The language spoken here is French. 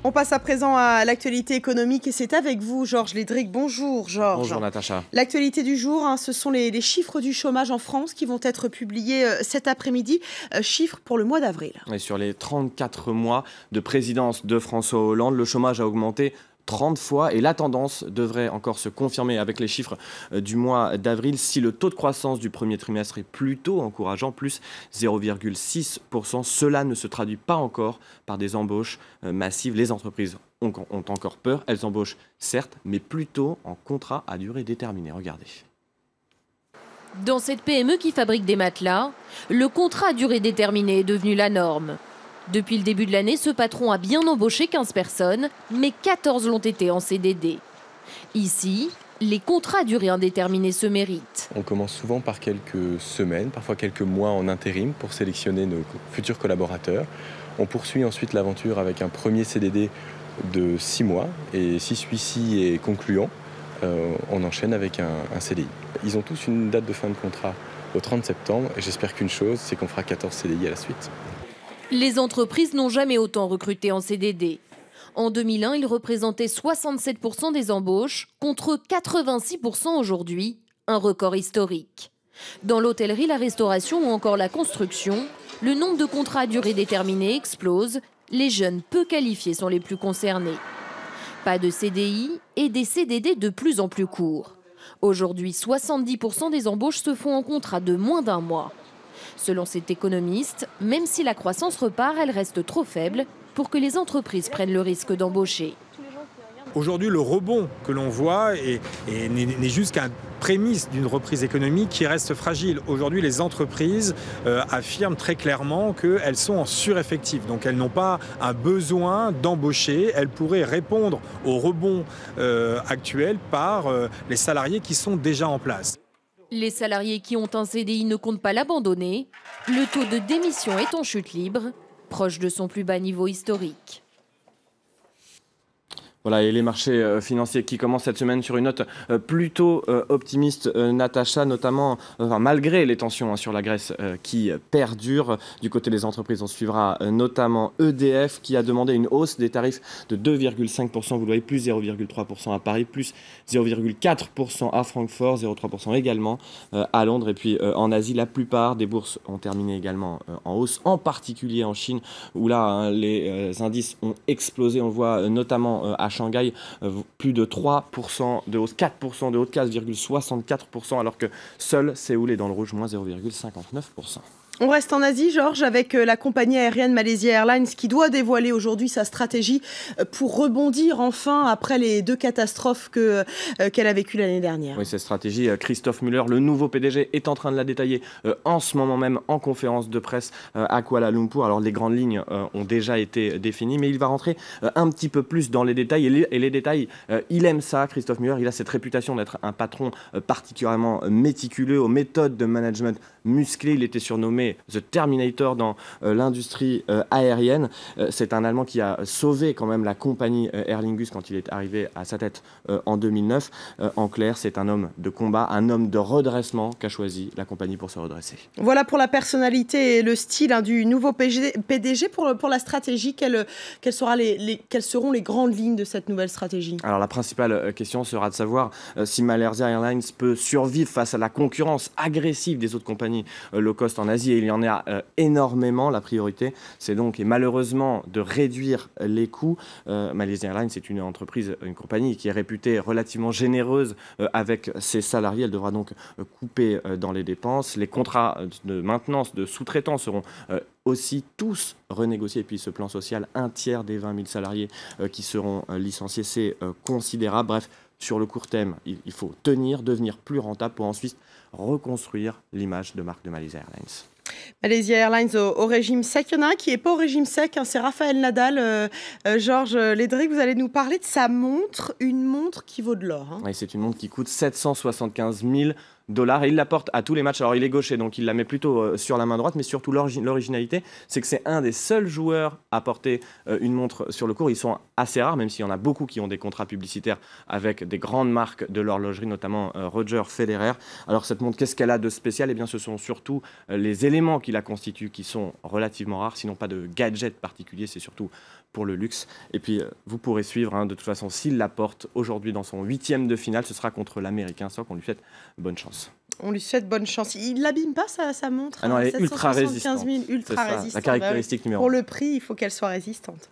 On passe à présent à l'actualité économique et c'est avec vous, Georges Lédric. Bonjour, Georges. Bonjour, Natacha. L'actualité du jour, ce sont les chiffres du chômage en France qui vont être publiés cet après-midi. Chiffres pour le mois d'avril. Et sur les 34 mois de présidence de François Hollande, le chômage a augmenté 30 fois et la tendance devrait encore se confirmer avec les chiffres du mois d'avril si le taux de croissance du premier trimestre est plutôt encourageant, plus 0,6%. Cela ne se traduit pas encore par des embauches massives. Les entreprises ont encore peur. Elles embauchent certes, mais plutôt en contrat à durée déterminée. Regardez. Dans cette PME qui fabrique des matelas, le contrat à durée déterminée est devenu la norme. Depuis le début de l'année, ce patron a bien embauché 15 personnes, mais 14 l'ont été en CDD. Ici, les contrats à durée indéterminée se méritent. On commence souvent par quelques semaines, parfois quelques mois en intérim pour sélectionner nos futurs collaborateurs. On poursuit ensuite l'aventure avec un premier CDD de 6 mois et si celui-ci est concluant, on enchaîne avec un CDI. Ils ont tous une date de fin de contrat au 30 septembre et j'espère qu'une chose, c'est qu'on fera 14 CDI à la suite. Les entreprises n'ont jamais autant recruté en CDD. En 2001, ils représentaient 67% des embauches contre 86% aujourd'hui, un record historique. Dans l'hôtellerie, la restauration ou encore la construction, le nombre de contrats à durée déterminée explose. Les jeunes peu qualifiés sont les plus concernés. Pas de CDI et des CDD de plus en plus courts. Aujourd'hui, 70% des embauches se font en contrat de moins d'un mois. Selon cet économiste, même si la croissance repart, elle reste trop faible pour que les entreprises prennent le risque d'embaucher. Aujourd'hui, le rebond que l'on voit n'est juste qu'un prémisse d'une reprise économique qui reste fragile. Aujourd'hui, les entreprises affirment très clairement qu'elles sont en sureffectif. Donc elles n'ont pas un besoin d'embaucher. Elles pourraient répondre au rebond actuel par les salariés qui sont déjà en place. Les salariés qui ont un CDI ne comptent pas l'abandonner. Le taux de démission est en chute libre, proche de son plus bas niveau historique. Voilà, et les marchés financiers qui commencent cette semaine sur une note plutôt optimiste, Natacha, notamment malgré les tensions sur la Grèce qui perdurent. Du côté des entreprises, on suivra notamment EDF qui a demandé une hausse des tarifs de 2,5%, vous le voyez, plus 0,3% à Paris, plus 0,4% à Francfort, 0,3% également à Londres. Et puis en Asie, la plupart des bourses ont terminé également en hausse, en particulier en Chine, où là, les indices ont explosé. On le voit notamment à Shanghai, plus de 3% de hausse, 4% de hausse, 4,64%, alors que seul Séoul est dans le rouge, moins 0,59%. On reste en Asie, Georges, avec la compagnie aérienne Malaysia Airlines qui doit dévoiler aujourd'hui sa stratégie pour rebondir enfin après les deux catastrophes qu'elle a vécues l'année dernière. Oui, cette stratégie, Christophe Muller, le nouveau PDG, est en train de la détailler en ce moment même en conférence de presse à Kuala Lumpur. Alors les grandes lignes ont déjà été définies, mais il va rentrer un petit peu plus dans les détails. Et les détails, il aime ça, Christophe Muller. Il a cette réputation d'être un patron particulièrement méticuleux, aux méthodes de management musclées. Il était surnommé The Terminator dans l'industrie aérienne. C'est un Allemand qui a sauvé quand même la compagnie Aer Lingus quand il est arrivé à sa tête en 2009. En clair, c'est un homme de combat, un homme de redressement qu'a choisi la compagnie pour se redresser. Voilà pour la personnalité et le style du nouveau PDG. Pour la stratégie, quelles seront les grandes lignes de cette nouvelle stratégie? Alors la principale question sera de savoir si Malaysia Airlines peut survivre face à la concurrence agressive des autres compagnies low cost en Asie. Et il y en a énormément. La priorité, c'est donc, et malheureusement, de réduire les coûts. Malaysia Airlines, c'est une compagnie qui est réputée relativement généreuse avec ses salariés. Elle devra donc couper dans les dépenses. Les contrats de maintenance, de sous-traitants seront aussi tous renégociés. Et puis ce plan social, un tiers des 20 000 salariés qui seront licenciés, c'est considérable. Bref, sur le court terme, il faut tenir, devenir plus rentable pour ensuite reconstruire l'image de marque de Malaysia Airlines. Malaysia Airlines au régime sec. Il y en a un qui n'est pas au régime sec, c'est Raphaël Nadal. Georges Lédric, vous allez nous parler de sa montre, une montre qui vaut de l'or. Oui, c'est une montre qui coûte 775 000 $. Et il la porte à tous les matchs. Alors il est gaucher, donc il la met plutôt sur la main droite, mais surtout l'originalité, c'est que c'est un des seuls joueurs à porter une montre sur le cours. Ils sont assez rares, même s'il y en a beaucoup qui ont des contrats publicitaires avec des grandes marques de l'horlogerie, notamment Roger Federer. Alors cette montre, qu'est-ce qu'elle a de spécial? Eh bien, ce sont surtout les éléments qui la constituent qui sont relativement rares, sinon pas de gadget particulier, c'est surtout pour le luxe. Et puis, vous pourrez suivre, de toute façon, s'il la porte aujourd'hui dans son 8e de finale, ce sera contre l'Américain Sock. On lui souhaite bonne chance. On lui souhaite bonne chance. Il l'abîme pas sa montre? Ah non, elle est ultra résistante. Ultra résistante. La caractéristique numéro 1. Pour le prix, il faut qu'elle soit résistante.